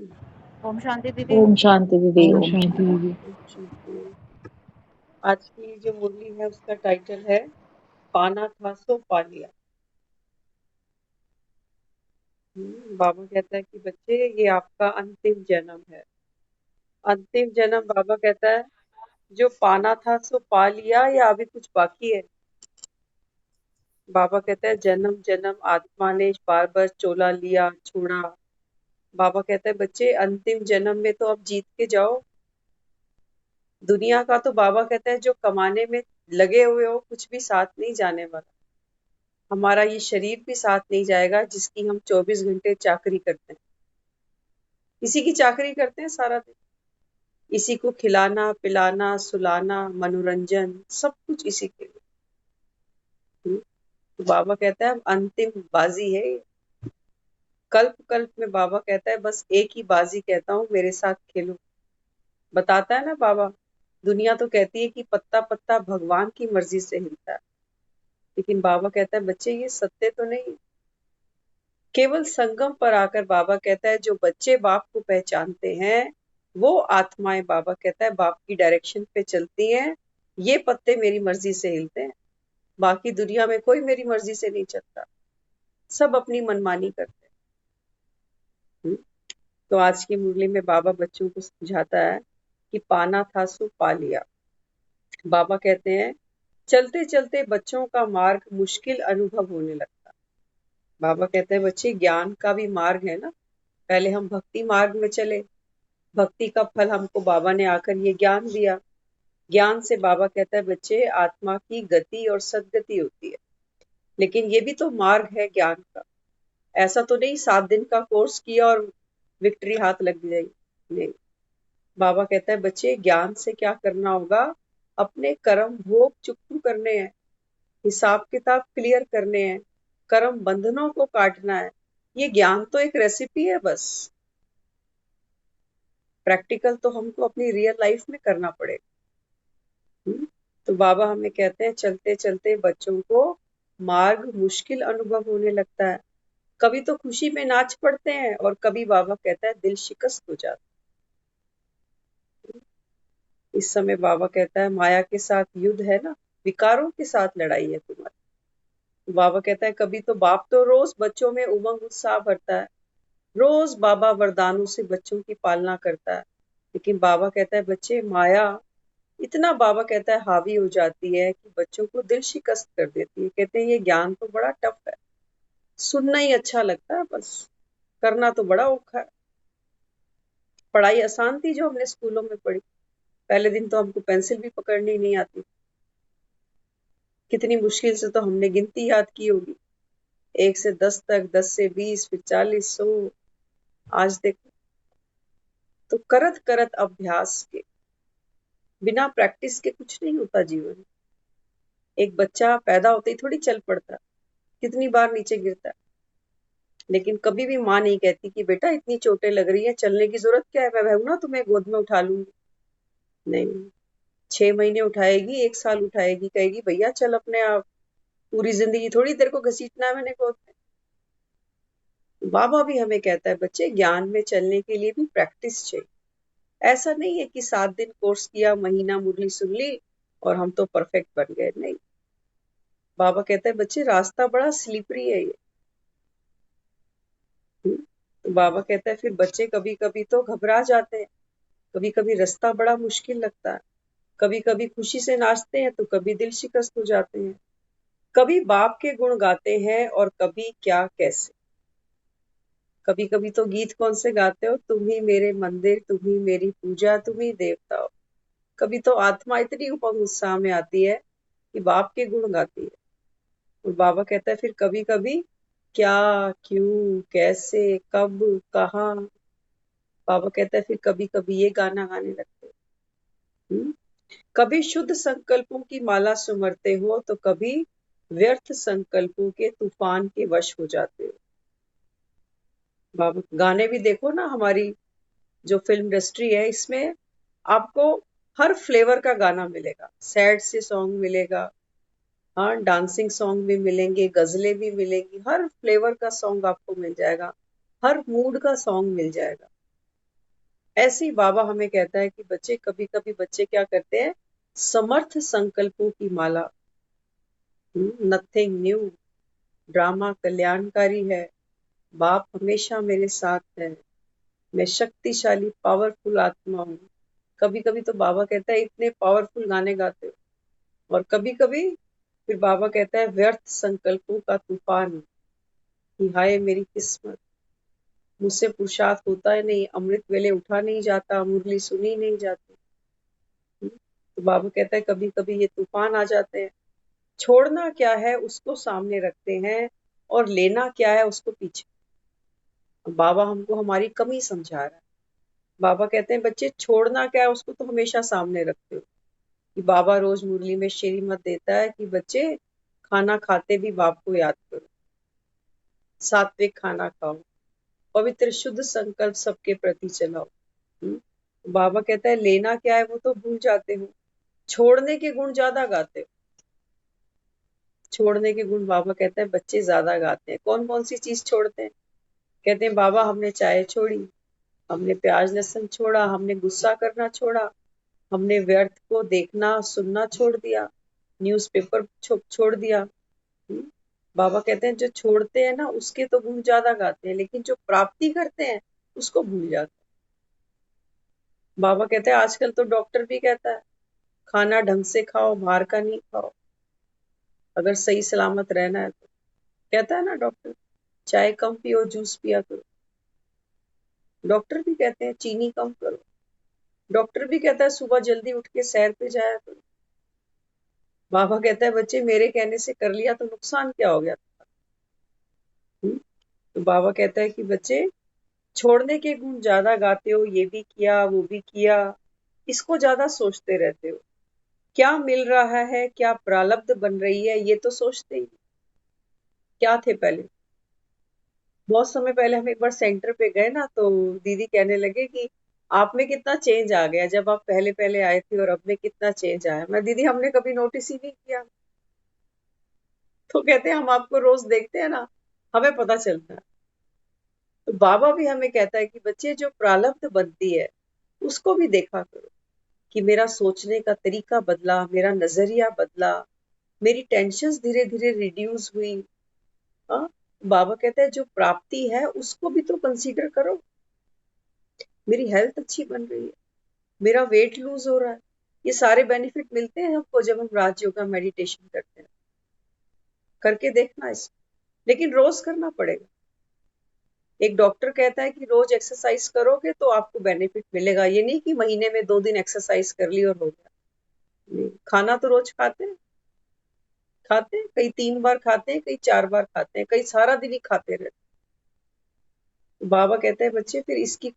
ओम शांति दीदी। ओम शांति दीदी। ओम ओम शांति शांति। दीदी। आज की जो मुरली है उसका टाइटल है पाना था सो पा लिया। बाबा कहता है कि बच्चे ये आपका अंतिम जन्म है। अंतिम जन्म बाबा कहता है जो पाना था सो पा लिया या अभी कुछ बाकी है। बाबा कहता है जन्म जन्म आत्मा ने बार बार चोला लिया छोड़ा। बाबा कहता है बच्चे अंतिम जन्म में तो अब जीत के जाओ। दुनिया का तो बाबा कहता है जो कमाने में लगे हुए हो कुछ भी साथ नहीं जाने वाला। हमारा ये शरीर भी साथ नहीं जाएगा जिसकी हम 24 घंटे चाकरी करते हैं। इसी की चाकरी करते हैं सारा दिन। इसी को खिलाना पिलाना सुलाना मनोरंजन सब कुछ इसी के लिए। तो बाबा कहता है अंतिम बाजी है ये। कल्प कल्प में बाबा कहता है बस एक ही बाजी कहता हूँ मेरे साथ खेलो। बताता है ना बाबा। दुनिया तो कहती है कि पत्ता पत्ता भगवान की मर्जी से हिलता है, लेकिन बाबा कहता है बच्चे ये सत्य तो नहीं। केवल संगम पर आकर बाबा कहता है जो बच्चे बाप को पहचानते हैं वो आत्माएं बाबा कहता है बाप की डायरेक्शन पे चलती हैं। ये पत्ते मेरी मर्जी से हिलते हैं। बाकी दुनिया में कोई मेरी मर्जी से नहीं चलता। सब अपनी मनमानी करते हैं। तो आज की मुरली में बाबा बच्चों को समझाता है कि पाना था सो पा लिया। बाबा कहते हैं चलते चलते बच्चों का मार्ग मुश्किल अनुभव होने लगता। बाबा कहते हैं बच्चे ज्ञान का भी मार्ग है ना। पहले हम भक्ति मार्ग में चले। भक्ति का फल हमको बाबा ने आकर ये ज्ञान दिया। ज्ञान से बाबा कहता है बच्चे आत्मा की गति और सदगति होती है। लेकिन ये भी तो मार्ग है ज्ञान का। ऐसा तो नहीं 7 दिन का कोर्स किया और विक्ट्री हाथ लग जाएगी। नहीं। बाबा कहता है बच्चे ज्ञान से क्या करना होगा। अपने कर्म भोग चुकू करने हैं। हिसाब किताब क्लियर करने हैं। कर्म बंधनों को काटना है। ये ज्ञान तो एक रेसिपी है बस। प्रैक्टिकल तो हमको अपनी रियल लाइफ में करना पड़ेगा। तो बाबा हमें कहते हैं चलते चलते बच्चों को मार्ग मुश्किल अनुभव होने लगता है। कभी तो खुशी में नाच पड़ते हैं और कभी बाबा कहता है दिल शिकस्त हो जाता है। इस समय बाबा कहता है माया के साथ युद्ध है ना, विकारों के साथ लड़ाई है तुम्हारी। बाबा कहता है कभी तो बाप तो रोज बच्चों में उमंग उत्साह भरता है। रोज बाबा वरदानों से बच्चों की पालना करता है। लेकिन बाबा कहता है बच्चे माया इतना बाबा कहता है हावी हो जाती है कि बच्चों को दिल शिकस्त कर देती है। कहते हैं ये ज्ञान तो बड़ा टफ है। सुनना ही अच्छा लगता है बस, करना तो बड़ा औखा है। पढ़ाई आसान थी जो हमने स्कूलों में पढ़ी। पहले दिन तो हमको पेंसिल भी पकड़नी नहीं आती। कितनी मुश्किल से तो हमने गिनती याद की होगी। 1 से 10 तक, 10 से 20, फिर 40, 100। आज देखो तो करत करत अभ्यास के बिना प्रैक्टिस के कुछ नहीं होता जीवन। एक बच्चा पैदा होते ही थोड़ी चल पड़ता, कितनी बार नीचे गिरता है। लेकिन कभी भी माँ नहीं कहती कि बेटा इतनी चोटें लग रही है, चलने की जरूरत क्या है, मैं हूं ना तुम्हें गोद में उठा लूंगी। नहीं। 6 महीने उठाएगी, 1 साल उठाएगी, कहेगी भैया चल अपने आप। पूरी जिंदगी थोड़ी तेरे को घसीटना है मैंने गोद में। बाबा भी हमें कहता है बच्चे ज्ञान में चलने के लिए भी प्रैक्टिस चाहिए। ऐसा नहीं है कि 7 दिन कोर्स किया, महीना मुरली सुन ली और हम तो परफेक्ट बन गए। नहीं। बाबा कहता है बच्चे रास्ता बड़ा स्लिपरी है ये। तो बाबा कहता है फिर बच्चे कभी कभी तो घबरा जाते हैं। कभी कभी रास्ता बड़ा मुश्किल लगता है। कभी कभी खुशी से नाचते हैं तो कभी दिल शिकस्त हो जाते हैं। कभी बाप के गुण गाते हैं और कभी क्या कैसे। कभी कभी तो गीत कौन से गाते हो, तुम ही मेरे मंदिर, तुम ही मेरी पूजा, तुम ही देवता हो। कभी तो आत्मा इतनी उपम उत्साह में आती है कि बाप के गुण गाती है। और बाबा कहता है फिर कभी कभी क्या, क्यों, कैसे, कब, कहाँ। बाबा कहता है फिर कभी कभी ये गाना गाने लगते हैं। कभी शुद्ध संकल्पों की माला सुमरते हो तो कभी व्यर्थ संकल्पों के तूफान के वश हो जाते हो। बाबा गाने भी देखो ना, हमारी जो फिल्म इंडस्ट्री है इसमें आपको हर फ्लेवर का गाना मिलेगा। सैड से सॉन्ग मिलेगा, हाँ डांसिंग सॉन्ग भी मिलेंगे, गजलें भी मिलेंगी। हर फ्लेवर का सॉन्ग आपको मिल जाएगा, हर मूड का सॉन्ग मिल जाएगा। ऐसे ही बाबा हमें कहता है कि बच्चे, कभी कभी बच्चे क्या करते हैं, समर्थ संकल्पों की माला, नथिंग न्यू, ड्रामा कल्याणकारी है, बाप हमेशा मेरे साथ है, मैं शक्तिशाली पावरफुल आत्मा हूँ। कभी कभी तो बाबा कहता है इतने पावरफुल गाने गाते हो। और कभी कभी फिर बाबा कहता है व्यर्थ संकल्पों का तूफान, कि हाय मेरी किस्मत, मुझसे पुरुषार्थ होता है नहीं, अमृत वेले उठा नहीं जाता, मुरली सुनी नहीं जाती। तो बाबा कहता है कभी कभी ये तूफान आ जाते हैं। छोड़ना क्या है उसको सामने रखते हैं, और लेना क्या है उसको पीछे। बाबा हमको हमारी कमी समझा रहा है। बाबा कहते हैं बच्चे, छोड़ना क्या है उसको तो हमेशा सामने रखते हो। कि बाबा रोज मुरली में श्रीमत देता है कि बच्चे, खाना खाते भी बाप को याद करो, सात्विक खाना खाओ, पवित्र शुद्ध संकल्प सबके प्रति चलाओ। बाबा कहता है लेना क्या है वो तो भूल जाते हो, छोड़ने के गुण ज्यादा गाते हो। छोड़ने के गुण बाबा कहता है बच्चे ज्यादा गाते हैं। कौन कौन सी चीज छोड़ते हैं? कहते हैं बाबा हमने चाय छोड़ी, हमने प्याज लहसुन छोड़ा, हमने गुस्सा करना छोड़ा, हमने व्यर्थ को देखना सुनना छोड़ दिया, न्यूज़पेपर छोड़ दिया। बाबा कहते हैं जो छोड़ते हैं ना उसके तो गुण ज्यादा गाते हैं, लेकिन जो प्राप्ति करते हैं उसको भूल जाते हैं। बाबा कहते हैं आजकल तो डॉक्टर भी कहता है खाना ढंग से खाओ, बाहर का नहीं खाओ, अगर सही सलामत रहना है तो। कहता है ना डॉक्टर, चाय कम पियो, जूस पिया करो। डॉक्टर भी कहते हैं चीनी कम करो। डॉक्टर भी कहता है सुबह जल्दी उठ के सैर पे जाया करो। बाबा कहता है बच्चे मेरे कहने से कर लिया तो नुकसान क्या हो गया। तो बाबा कहता है कि बच्चे, छोड़ने के गुण ज्यादा गाते हो, ये भी किया वो भी किया, इसको ज्यादा सोचते रहते हो। क्या मिल रहा है, क्या प्रारब्ध बन रही है, ये तो सोचते ही नहीं। क्या थे पहले, बहुत समय पहले हम एक बार सेंटर पे गए ना, तो दीदी कहने लगे कि आप में कितना चेंज आ गया, जब आप पहले पहले आए थे और अब में कितना चेंज आया। मैं दीदी हमने कभी नोटिस ही नहीं किया। तो कहते हैं हम आपको रोज देखते हैं ना, हमें पता चलता है। तो बाबा भी हमें कहता है कि बच्चे जो प्रारब्ध बनती है उसको भी देखा करो, कि मेरा सोचने का तरीका बदला, मेरा नजरिया बदला, मेरी टेंशन धीरे धीरे रिड्यूस हुई। हाँ, बाबा कहता है जो प्राप्ति है उसको भी तो कंसीडर करो। मेरी हेल्थ अच्छी बन रही है, मेरा वेट लूज हो रहा है, ये सारे बेनिफिट मिलते हैं हमको जब हम राज योगा मेडिटेशन करते हैं। करके देखना इसको, लेकिन रोज करना पड़ेगा। एक डॉक्टर कहता है कि रोज एक्सरसाइज करोगे तो आपको बेनिफिट मिलेगा, ये नहीं कि महीने में 2 दिन एक्सरसाइज कर ली और हो गया। नहीं, खाना तो रोज खाते हैं, खाते हैं, कई 3 बार खाते हैं, कई 4 बार खाते हैं, कई सारा दिन ही खाते रहते हैं। बाबा कहते हैं बच्चे फिर इसकी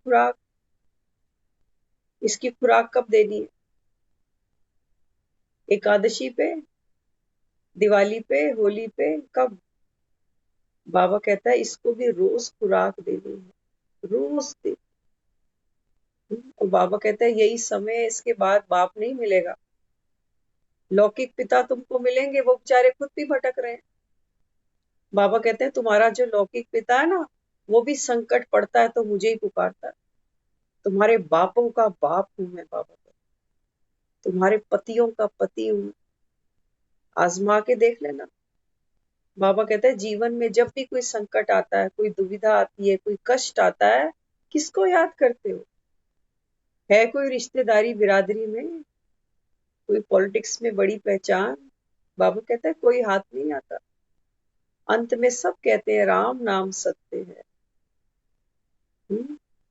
खुराक कब देनी है? एकादशी पे, दिवाली पे, होली पे, कब? बाबा कहता है इसको भी रोज खुराक देनी है, रोज दे। और बाबा कहता है यही समय है, इसके बाद बाप नहीं मिलेगा। लौकिक पिता तुमको मिलेंगे, वो बेचारे खुद भी भटक रहे हैं। बाबा कहते हैं तुम्हारा जो लौकिक पिता है ना, वो भी संकट पड़ता है तो मुझे ही पुकारता है। तुम्हारे बापों का बाप हूं मैं, बाबा कहते हैं, तुम्हारे पतियों का पति हूं। आजमा के देख लेना। बाबा कहते हैं जीवन में जब भी कोई संकट आता है, कोई दुविधा आती है, कोई कष्ट आता है, किसको याद करते हो? है कोई रिश्तेदारी बिरादरी में, कोई पॉलिटिक्स में बड़ी पहचान? बाबा कहता है कोई हाथ नहीं आता। अंत में सब कहते हैं राम नाम सत्य है।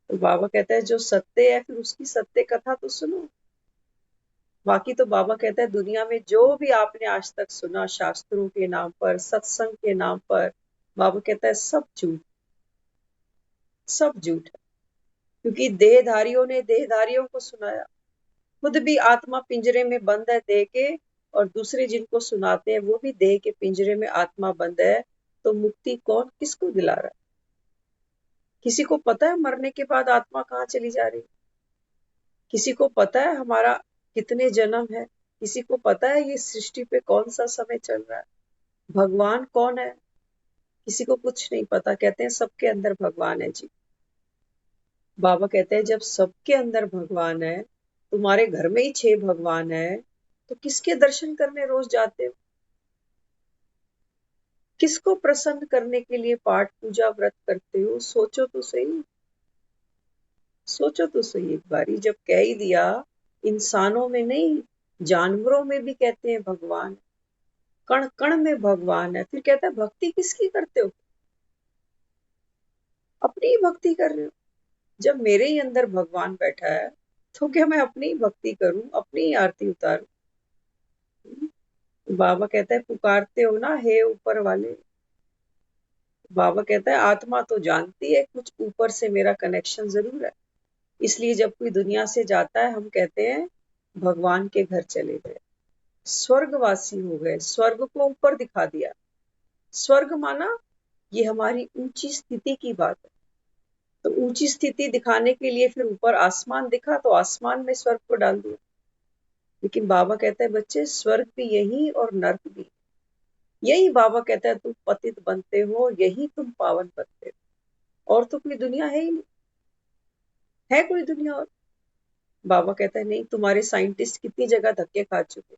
तो बाबा कहता है जो सत्य है फिर उसकी सत्य कथा तो सुनो। बाकी तो बाबा कहता है दुनिया में जो भी आपने आज तक सुना शास्त्रों के नाम पर, सत्संग के नाम पर, बाबा कहता है सब झूठ, सब झूठ है। क्योंकि देहधारियों ने देहधारियों को सुनाया, खुद भी आत्मा पिंजरे में बंद है देह के, और दूसरे जिनको सुनाते हैं वो भी देह के पिंजरे में आत्मा बंद है। तो मुक्ति कौन किसको दिला रहा है? किसी को पता है मरने के बाद आत्मा कहाँ चली जा रही है? किसी को पता है हमारा कितने जन्म है? किसी को पता है ये सृष्टि पे कौन सा समय चल रहा है? भगवान कौन है? किसी को कुछ नहीं पता। कहते हैं सबके अंदर भगवान है जी। बाबा कहते हैं जब सबके अंदर भगवान है, तुम्हारे घर में ही 6 भगवान है, तो किसके दर्शन करने रोज जाते हो? किसको प्रसन्न करने के लिए पाठ पूजा व्रत करते हो? सोचो तो सही, सोचो तो सही एक बारी। जब कह ही दिया, इंसानों में नहीं, जानवरों में भी कहते हैं भगवान, कण कण में भगवान है, फिर कहता है भक्ति किसकी करते हो? अपनी ही भक्ति कर रहे हो। जब मेरे ही अंदर भगवान बैठा है, तो क्या मैं अपनी ही भक्ति करूं, अपनी ही आरती उतारूं? बाबा कहता है पुकारते हो ना हे ऊपर वाले। बाबा कहता है आत्मा तो जानती है कुछ ऊपर से मेरा कनेक्शन जरूर है, इसलिए जब कोई दुनिया से जाता है हम कहते हैं भगवान के घर चले गए, स्वर्गवासी हो गए, स्वर्ग को ऊपर दिखा दिया। स्वर्ग माना ये हमारी ऊंची स्थिति की बात है, तो ऊंची स्थिति दिखाने के लिए फिर ऊपर आसमान दिखा तो आसमान में स्वर्ग को डाल दिया। लेकिन बाबा कहता है बच्चे स्वर्ग भी यही और नर्क भी यही। बाबा कहता है तुम पतित बनते हो, यही तुम पावन बनते हो, और तो कोई दुनिया है ही नहीं। है कोई दुनिया और? बाबा कहता है नहीं, तुम्हारे साइंटिस्ट कितनी जगह धक्के खा चुके,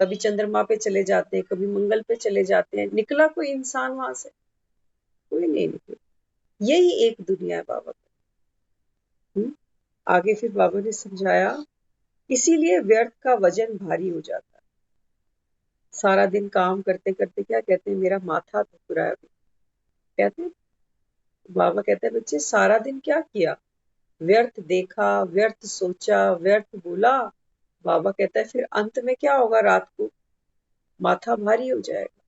कभी चंद्रमा पे चले जाते हैं, कभी मंगल पे चले जाते हैं, निकला कोई इंसान वहां से? कोई नहीं निकला। यही एक दुनिया है बाबा का। आगे फिर बाबा ने समझाया, इसीलिए व्यर्थ का वजन भारी हो जाता है। सारा दिन काम करते करते क्या कहते हैं, मेरा माथा दुख रहा है अभी, कहते हैं। बाबा कहते हैं बच्चे सारा दिन क्या किया, व्यर्थ देखा, व्यर्थ सोचा, व्यर्थ बोला। बाबा कहता है फिर अंत में क्या होगा, रात को माथा भारी हो जाएगा।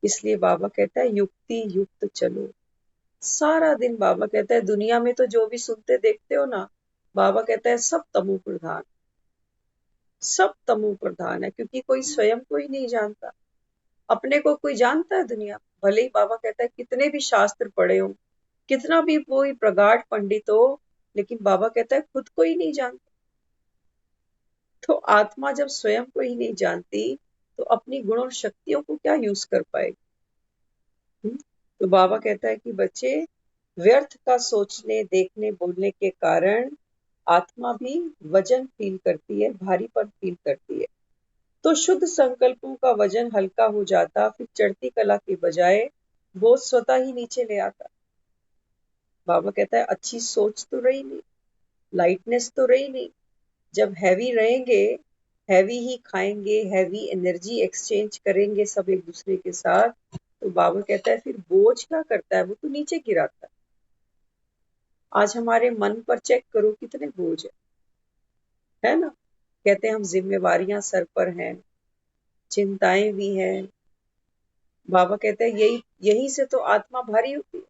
इसलिए बाबा कहता है युक्ति युक्त चलो। सारा दिन बाबा कहता है दुनिया में तो जो भी सुनते देखते हो ना, बाबा कहता है सब तमो प्रधान, सब तमो प्रधान है, क्योंकि कोई स्वयं को ही नहीं जानता। अपने को कोई जानता है दुनिया? भले ही बाबा कहता है कितने भी शास्त्र पढ़े हो, कितना भी कोई प्रगाढ़ पंडित हो, लेकिन बाबा कहता है खुद को ही नहीं जानता। तो आत्मा जब स्वयं को ही नहीं जानती, तो अपनी गुण और शक्तियों को क्या यूज कर पाएगी? तो बाबा कहता है कि बच्चे व्यर्थ का सोचने देखने बोलने के कारण आत्मा भी वजन फील करती है, भारीपन फील करती है। तो शुद्ध संकल्पों का वजन हल्का हो जाता, फिर चढ़ती कला के बजाय बोझ स्वतः ही नीचे ले आता। बाबा कहता है अच्छी सोच तो रही नहीं, लाइटनेस तो रही नहीं। जब हैवी रहेंगे, हैवी ही खाएंगे, हैवी एनर्जी एक्सचेंज करेंगे सब एक दूसरे के साथ, तो बाबा कहता है फिर बोझ क्या करता है, वो तो नीचे गिराता है। आज हमारे मन पर चेक करो कितने बोझ है ना? कहते हैं हम जिम्मेवारियां सर पर हैं, चिंताएं भी हैं। बाबा कहते हैं यही यही से तो आत्मा भारी होती है।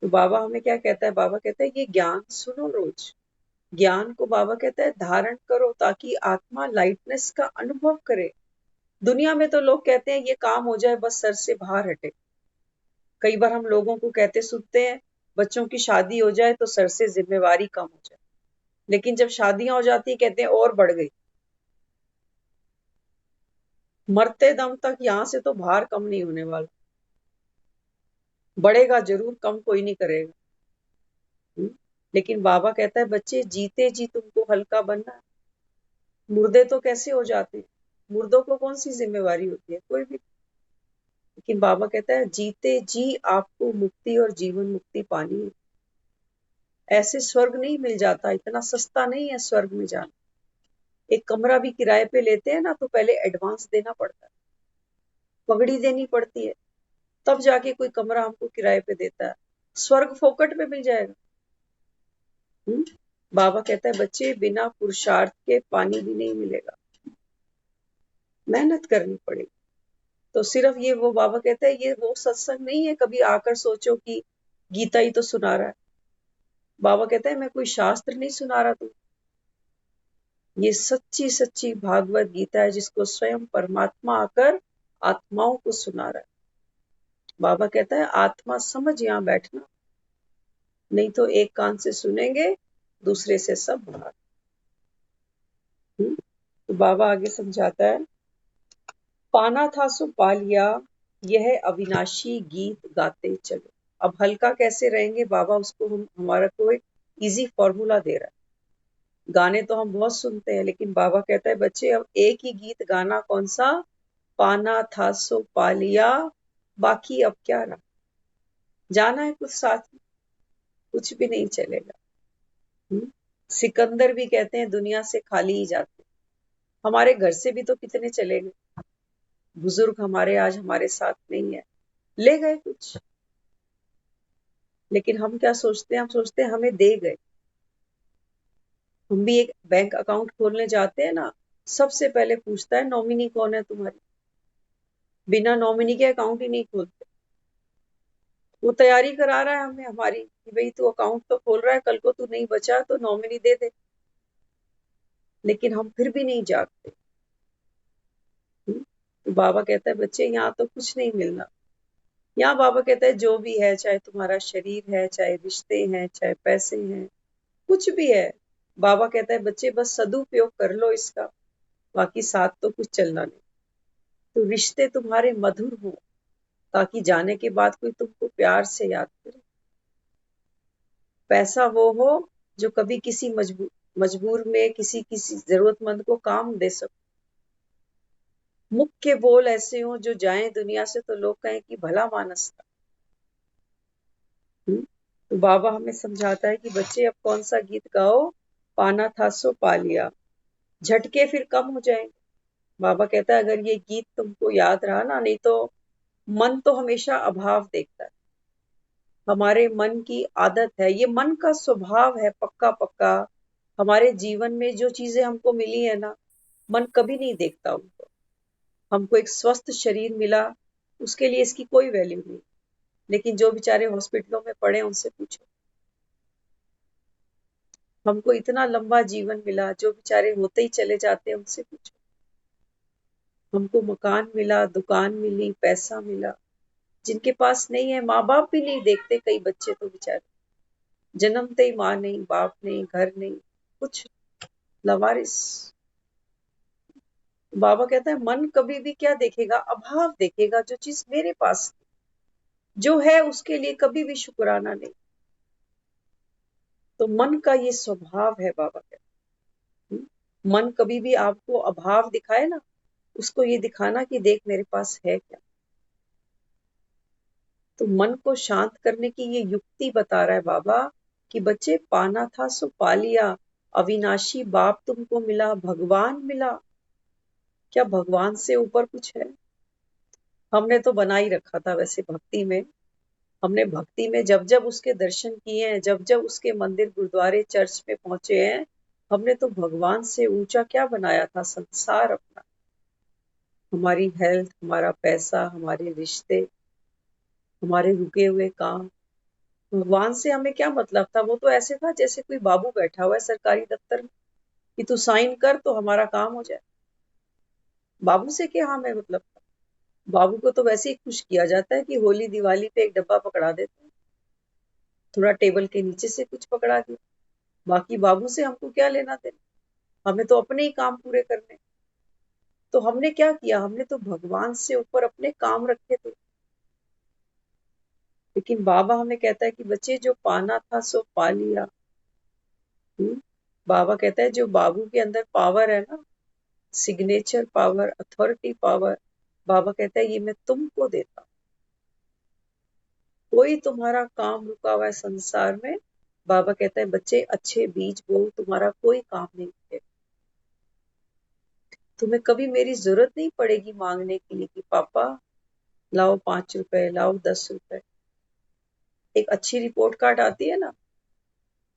तो बाबा हमें क्या कहता है, बाबा कहता है ये ज्ञान सुनो रोज, ज्ञान को बाबा कहता है धारण करो, ताकि आत्मा लाइटनेस का अनुभव करे। दुनिया में तो लोग कहते हैं ये काम हो जाए बस सर से बाहर हटे। कई बार हम लोगों को कहते सुनते हैं बच्चों की शादी हो जाए तो सर से जिम्मेवारी कम हो जाए, लेकिन जब शादियां हो जाती है कहते हैं और बढ़ गई। मरते दम तक यहाँ से तो भार कम नहीं होने वाला, बढ़ेगा जरूर, कम कोई नहीं करेगा। लेकिन बाबा कहता है बच्चे जीते जी तुमको हल्का बनना है। मुर्दे तो कैसे हो जाते हैं, मुर्दों को कौन सी जिम्मेवारी होती है, कोई भी। लेकिन बाबा कहता है जीते जी आपको मुक्ति और जीवन मुक्ति पानी है। ऐसे स्वर्ग नहीं मिल जाता, इतना सस्ता नहीं है स्वर्ग में जाना। एक कमरा भी किराए पे लेते हैं ना, तो पहले एडवांस देना पड़ता है, पगड़ी देनी पड़ती है, तब जाके कोई कमरा हमको किराए पे देता है। स्वर्ग फोकट में मिल जाएगा। बाबा कहता है बच्चे बिना पुरुषार्थ के पानी भी नहीं मिलेगा, मेहनत करनी पड़ेगी। तो सिर्फ ये, वो बाबा कहता है ये वो सत्संग नहीं है कभी आकर सोचो कि गीता ही तो सुना रहा है। बाबा कहता है मैं कोई शास्त्र नहीं सुना रहा तुम, ये सच्ची सच्ची भागवत गीता है, जिसको स्वयं परमात्मा आकर आत्माओं को सुना रहा है। बाबा कहता है आत्मा समझ यहाँ बैठना, नहीं तो एक कान से सुनेंगे, दूसरे से सब बाहर। तो बाबा आगे समझाता है, पाना था सो पा लिया, यह अविनाशी गीत गाते चलो। अब हल्का कैसे रहेंगे, बाबा उसको हमारा को एक इजी फॉर्मूला दे रहा है। गाने तो हम बहुत सुनते हैं, लेकिन बाबा कहता है बच्चे अब एक ही गीत गाना, कौन सा? पाना था सो पा लिया, बाकी अब क्या रहा। जाना है कुछ साथ में, कुछ भी नहीं चलेगा। सिकंदर भी कहते हैं दुनिया से खाली ही जाते। हमारे घर से भी तो कितने चले गए, बुजुर्ग हमारे आज हमारे साथ नहीं है, ले गए कुछ। लेकिन हम क्या सोचते हैं? हम सोचते हैं हमें दे गए। हम भी एक बैंक अकाउंट खोलने जाते हैं ना, सबसे पहले पूछता है नॉमिनी कौन है तुम्हारी। बिना नॉमिनी के अकाउंट ही नहीं खोलते। वो तैयारी करा रहा है हमें हमारी कि भाई तू अकाउंट तो खोल रहा है, कल को तू नहीं बचा तो नॉमिनी दे दे। लेकिन हम फिर भी नहीं जागते। तो बाबा कहता है बच्चे यहाँ तो कुछ नहीं मिलना। यहाँ बाबा कहता है जो भी है, चाहे तुम्हारा शरीर है, चाहे रिश्ते हैं, चाहे पैसे हैं, कुछ भी है, बाबा कहता है बच्चे बस सदुपयोग कर लो इसका, बाकी साथ तो कुछ चलना नहीं। तो रिश्ते तुम्हारे मधुर हो, ताकि जाने के बाद कोई तुमको प्यार से याद करे। पैसा वो हो जो कभी किसी मजबूर में किसी किसी जरूरतमंद को काम दे सको। मुख के बोल ऐसे हो जो जाएं दुनिया से तो लोग कहें कि भला मानस था। तो बाबा हमें समझाता है कि बच्चे अब कौन सा गीत गाओ, पाना था सो पा लिया। झटके फिर कम हो जाएंगे। बाबा कहता है अगर ये गीत तुमको याद रहा ना, नहीं तो मन तो हमेशा अभाव देखता है। हमारे मन की आदत है, ये मन का स्वभाव है पक्का पक्का। हमारे जीवन में जो चीजें हमको मिली है ना, मन कभी नहीं देखता उनको। हमको एक स्वस्थ शरीर मिला, उसके लिए इसकी कोई वैल्यू नहीं। लेकिन जो बेचारे हॉस्पिटलों में पड़े उनसे पूछो। हमको इतना लंबा जीवन मिला, जो बेचारे होते ही चले जाते हैं उनसे पूछो। हमको मकान मिला, दुकान मिली, पैसा मिला। जिनके पास नहीं है, माँ बाप भी नहीं देखते। कई बच्चे तो बेचारे जन्मते ही माँ नहीं, बाप नहीं, घर नहीं, कुछ लवारिस। बाबा कहता है मन कभी भी क्या देखेगा? अभाव देखेगा। जो चीज मेरे पास जो है उसके लिए कभी भी शुक्राना नहीं। तो मन का ये स्वभाव है, बाबा कहते मन कभी भी आपको अभाव दिखाए ना, उसको ये दिखाना कि देख मेरे पास है क्या। तो मन को शांत करने की ये युक्ति बता रहा है बाबा कि बच्चे पाना था सो पा लिया। अविनाशी बाप तुमको मिला, भगवान मिला। क्या भगवान से ऊपर कुछ है? हमने तो बना ही रखा था वैसे भक्ति में। हमने भक्ति में जब जब उसके दर्शन किए हैं, जब जब उसके मंदिर गुरुद्वारे चर्च में पहुंचे हैं, हमने तो भगवान से ऊंचा क्या बनाया था? संसार अपना, हमारी हेल्थ, हमारा पैसा, हमारे रिश्ते, हमारे रुके हुए काम। भगवान से हमें क्या मतलब था? वो तो ऐसे था जैसे कोई बाबू बैठा हुआ है सरकारी दफ्तर में कि तू साइन कर तो हमारा काम हो जाए। बाबू से क्या हमें मतलब था? बाबू को तो वैसे ही खुश किया जाता है कि होली दिवाली पे एक डब्बा पकड़ा देते हैं, थोड़ा टेबल के नीचे से कुछ पकड़ा दिया। बाकी बाबू से हमको क्या लेना देना? हमें तो अपने ही काम पूरे करने। तो हमने क्या किया? हमने तो भगवान से ऊपर अपने काम रखे थे। लेकिन बाबा हमें कहता है कि बच्चे जो पाना था सो पा लिया। बाबा कहता है जो बाबू के अंदर पावर है ना, सिग्नेचर पावर, अथॉरिटी पावर, बाबा कहता है ये मैं तुमको देता हूं। कोई तुम्हारा काम रुका हुआ है संसार में, बाबा कहता है बच्चे अच्छे बीज बो, तुम्हारा कोई काम नहीं है। तुम्हें कभी मेरी जरूरत नहीं पड़ेगी मांगने के लिए कि पापा लाओ 5 रुपए, लाओ 10 रुपए। एक अच्छी रिपोर्ट कार्ड आती है ना,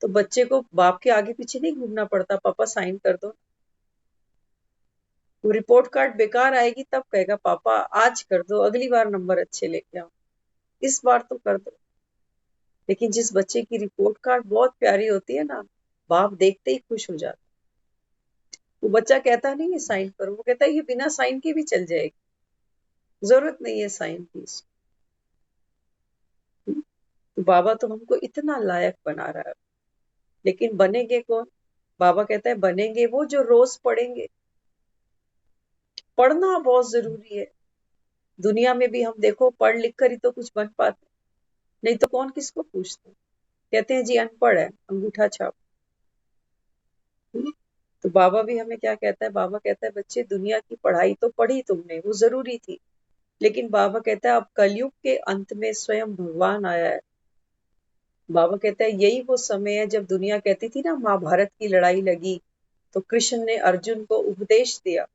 तो बच्चे को बाप के आगे पीछे नहीं घूमना पड़ता, पापा साइन कर दो। वो रिपोर्ट कार्ड बेकार आएगी तब कहेगा पापा आज कर दो, अगली बार नंबर अच्छे लेके आओ, इस बार तो कर दो। लेकिन जिस बच्चे की रिपोर्ट कार्ड बहुत प्यारी होती है ना, बाप देखते ही खुश हो जाता। वो बच्चा कहता नहीं है साइन करो, वो कहता है ये बिना साइन के भी चल जाएगी, जरूरत नहीं है साइन की। तो बाबा तो हमको इतना लायक बना रहा है। लेकिन बनेंगे कौन? बाबा कहता है बनेंगे वो जो रोज पढ़ेंगे। पढ़ना बहुत जरूरी है। दुनिया में भी हम देखो पढ़ लिख कर ही तो कुछ बन पाते। नहीं तो कौन किसको पूछता है। कहते हैं जी अनपढ़ है, अंगूठा छाप। हम्म? तो बाबा भी हमें क्या कहता है, बाबा कहता है बच्चे दुनिया की पढ़ाई तो पढ़ी तुमने, वो जरूरी थी, लेकिन बाबा कहता है अब कलयुग के अंत में स्वयं भगवान आया है। बाबा कहता है यही वो समय है जब दुनिया कहती थी ना महाभारत की लड़ाई लगी, तो कृष्ण ने अर्जुन को उपदेश दिया।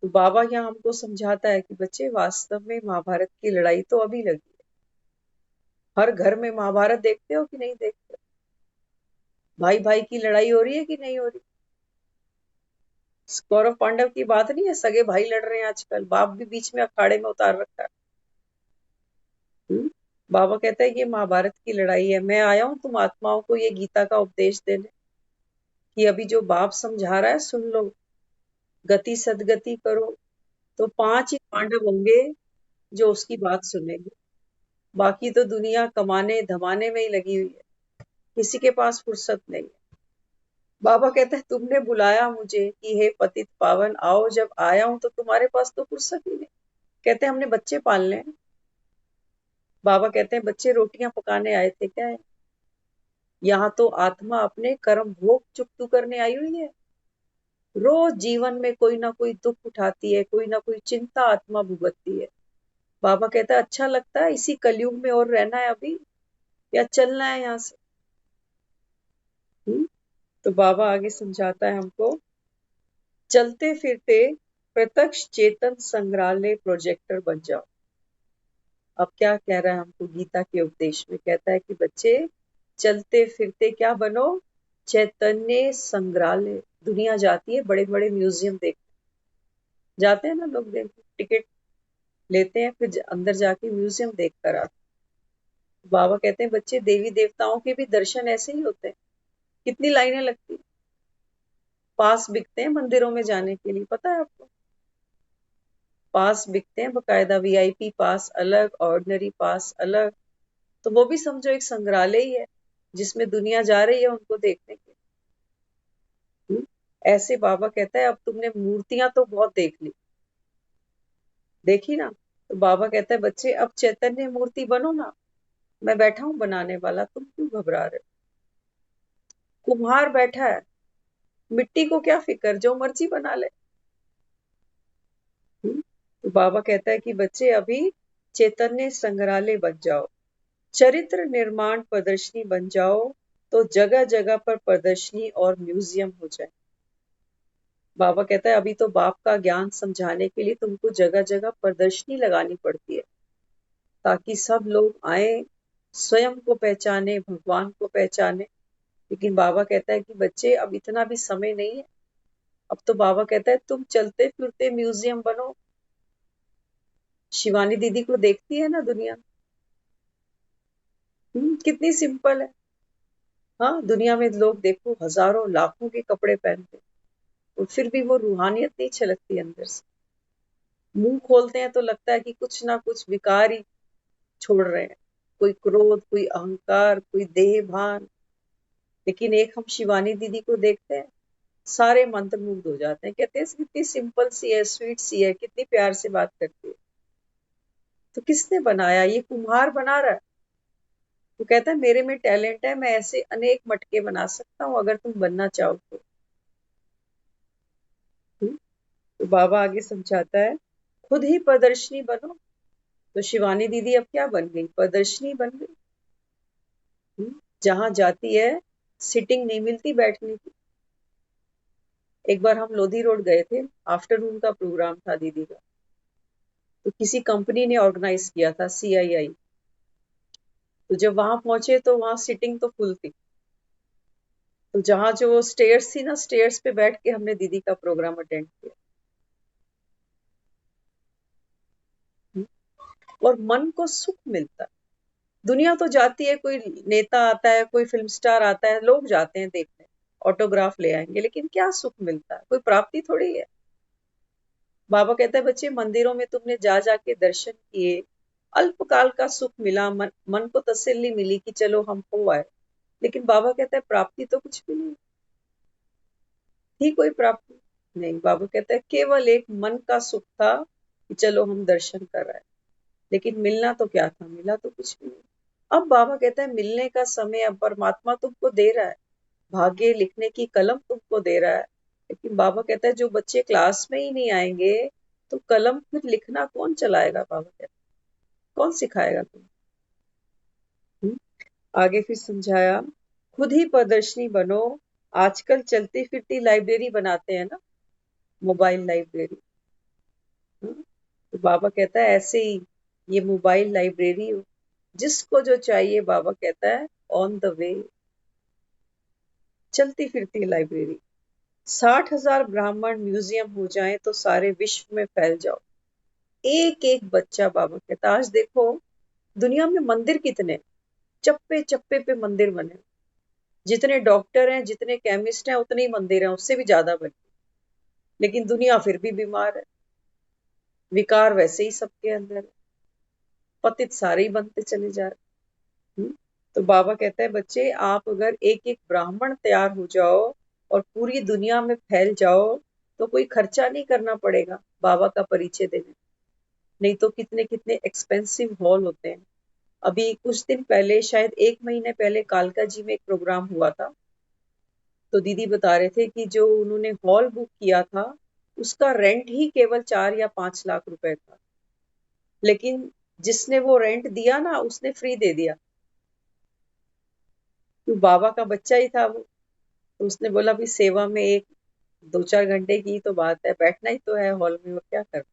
तो बाबा यहाँ हमको समझाता है कि बच्चे वास्तव में महाभारत की लड़ाई तो अभी लगी है। हर घर में महाभारत देखते हो कि नहीं देखते? भाई भाई की लड़ाई हो रही है कि नहीं हो रही? कौरव पांडव की बात नहीं है, सगे भाई लड़ रहे हैं आजकल, बाप भी बीच में अखाड़े में उतार रखा है। बाबा कहता है ये महाभारत की लड़ाई है, मैं आया हूं तुम आत्माओं को ये गीता का उपदेश देने, कि अभी जो बाप समझा रहा है सुन लो, गति सदगति करो। तो 5 ही पांडव होंगे जो उसकी बात सुनेंगे, बाकी तो दुनिया कमाने धमाने में ही लगी हुई है, किसी के पास फुर्सत नहीं है। बाबा कहता है तुमने बुलाया मुझे कि हे पतित पावन आओ, जब आया हूं तो तुम्हारे पास तो फुर्सत ही नहीं। कहते हैं हमने बच्चे पालने हैं। बाबा कहते हैं बच्चे रोटियां पकाने आए थे क्या है? यहाँ तो आत्मा अपने कर्म भोग चुकतू करने आई हुई है। रोज जीवन में कोई ना कोई दुख उठाती है, कोई ना कोई चिंता आत्मा भुगतती है। बाबा कहता है अच्छा लगता है इसी कलयुग में और रहना है अभी, या चलना है यहाँ से? तो बाबा आगे समझाता है हमको, चलते फिरते प्रत्यक्ष चेतन संग्रहालय प्रोजेक्टर बन जाओ। अब क्या कह रहा है हमको गीता के उपदेश में, कहता है कि बच्चे चलते फिरते क्या बनो, चैतन्य संग्रहालय। दुनिया जाती है बड़े बड़े म्यूजियम देख, जाते हैं ना लोग, देख टिकट लेते हैं, फिर अंदर जाके म्यूजियम देख कर आते हैं। बाबा कहते हैं बच्चे देवी देवताओं के भी दर्शन ऐसे ही होते हैं। कितनी लाइनें लगती हैं, पास बिकते हैं मंदिरों में जाने के लिए, पता है आपको? पास बिकते हैं बकायदा, वीआईपी पास अलग, ऑर्डिनरी पास अलग। तो वो भी समझो एक संग्रहालय ही है, जिसमें दुनिया जा रही है उनको देखने के। ऐसे बाबा कहता है अब तुमने मूर्तियां तो बहुत देख ली, देखी ना, तो बाबा कहता है बच्चे अब चैतन्य मूर्ति बनो ना, मैं बैठा हूं बनाने वाला, तुम क्यों घबरा रहे हो? कुम्हार बैठा है, मिट्टी को क्या फिक्र, जो मर्जी बना ले। तो बाबा कहता है कि बच्चे अभी चैतन्य संग्रहालय बन जाओ, चरित्र निर्माण प्रदर्शनी बन जाओ, तो जगह जगह पर प्रदर्शनी और म्यूजियम हो जाए। बाबा कहता है अभी तो बाप का ज्ञान समझाने के लिए तुमको जगह जगह प्रदर्शनी लगानी पड़ती है, ताकि सब लोग आए, स्वयं को पहचाने, भगवान को पहचाने। लेकिन बाबा कहता है कि बच्चे अब इतना भी समय नहीं है। अब तो बाबा कहता है तुम चलते फिरते म्यूजियम बनो। शिवानी दीदी को देखती है ना दुनिया, कितनी सिंपल है। हाँ, दुनिया में लोग देखो हजारों लाखों के कपड़े पहनते, और फिर भी वो रूहानियत नहीं छलकती अंदर से। मुंह खोलते हैं तो लगता है कि कुछ ना कुछ विकार ही छोड़ रहे हैं, कोई क्रोध, कोई अहंकार, कोई देह भान। लेकिन एक हम शिवानी दीदी को देखते हैं, सारे मंत्रमुग्ध हो जाते हैं, कहते हैं कितनी सिंपल सी है, स्वीट सी है, कितनी प्यार से बात करती है। तो किसने बनाया? ये कुम्हार बना रहा है। वो कहता है मेरे में टैलेंट है, मैं ऐसे अनेक मटके बना सकता हूँ अगर तुम बनना चाहो तो। तो बाबा आगे समझाता है खुद ही प्रदर्शनी बनो। तो शिवानी दीदी अब क्या बन गई? प्रदर्शनी बन गई। जहां जाती है सिटिंग नहीं मिलती बैठने की। एक बार हम लोधी रोड गए थे, आफ्टरनून का प्रोग्राम था दीदी का, तो किसी कंपनी ने ऑर्गेनाइज किया था, CII। तो जब वहां पहुंचे तो वहां सिटिंग तो फुल थी। तो जहां जो स्टेयर्स थी ना, स्टेयर्स पे बैठ के हमने दीदी का प्रोग्राम अटेंड किया। और मन को सुख मिलता है। दुनिया तो जाती है, कोई नेता आता है, कोई फिल्म स्टार आता है, लोग जाते हैं देखने, ऑटोग्राफ ले आएंगे, लेकिन क्या सुख मिलता है? कोई प्राप्ति थोड़ी है। बाबा कहता है बच्चे मंदिरों में तुमने जा जाके दर्शन किए, अल्पकाल का सुख मिला, मन को तसल्ली मिली कि चलो हम हो आए। लेकिन बाबा कहता है प्राप्ति तो कुछ भी नहीं थी, कोई प्राप्ति नहीं। बाबा कहता है केवल एक मन का सुख था कि चलो हम दर्शन कर रहे हैं। लेकिन मिलना तो क्या था, मिला तो कुछ भी नहीं। अब बाबा कहता है मिलने का समय अब परमात्मा तुमको दे रहा है, भाग्य लिखने की कलम तुमको दे रहा है। लेकिन बाबा कहता है जो बच्चे क्लास में ही नहीं आएंगे तो कलम फिर लिखना कौन चलाएगा, बाबा कहता है कौन सिखाएगा तुम। आगे फिर समझाया, खुद ही प्रदर्शनी बनो। आजकल चलती फिरती लाइब्रेरी बनाते हैं ना, मोबाइल लाइब्रेरी। तो बाबा कहता है ऐसे ही ये मोबाइल लाइब्रेरी हो, जिसको जो चाहिए बाबा कहता है ऑन द वे, चलती फिरती लाइब्रेरी। 60,000 ब्राह्मण म्यूजियम हो जाए तो सारे विश्व में फैल जाओ। एक एक बच्चा, बाबा कहता है आज देखो दुनिया में मंदिर कितने, चप्पे चप्पे पे मंदिर बने, जितने डॉक्टर हैं जितने केमिस्ट हैं उतने ही मंदिर हैं, उससे भी ज्यादा बने। लेकिन दुनिया फिर भी बीमार है, विकार वैसे ही सबके अंदर है, पतित सारे ही बनते चले जा रहे। तो बाबा कहता है बच्चे आप अगर एक एक ब्राह्मण तैयार हो जाओ और पूरी दुनिया में फैल जाओ तो कोई खर्चा नहीं करना पड़ेगा बाबा का परिचय देने। नहीं तो कितने कितने एक्सपेंसिव हॉल होते हैं। अभी कुछ दिन पहले, शायद 1 महीने पहले, कालका जी में एक प्रोग्राम हुआ था। तो दीदी बता रहे थे कि जो उन्होंने हॉल बुक किया था उसका रेंट ही केवल 4 या 5 लाख रुपए था। लेकिन जिसने वो रेंट दिया ना उसने फ्री दे दिया, तो बाबा का बच्चा ही था वो। तो उसने बोला भी सेवा में एक 2-4 घंटे की तो बात है, बैठना ही तो है हॉल में, और क्या करना।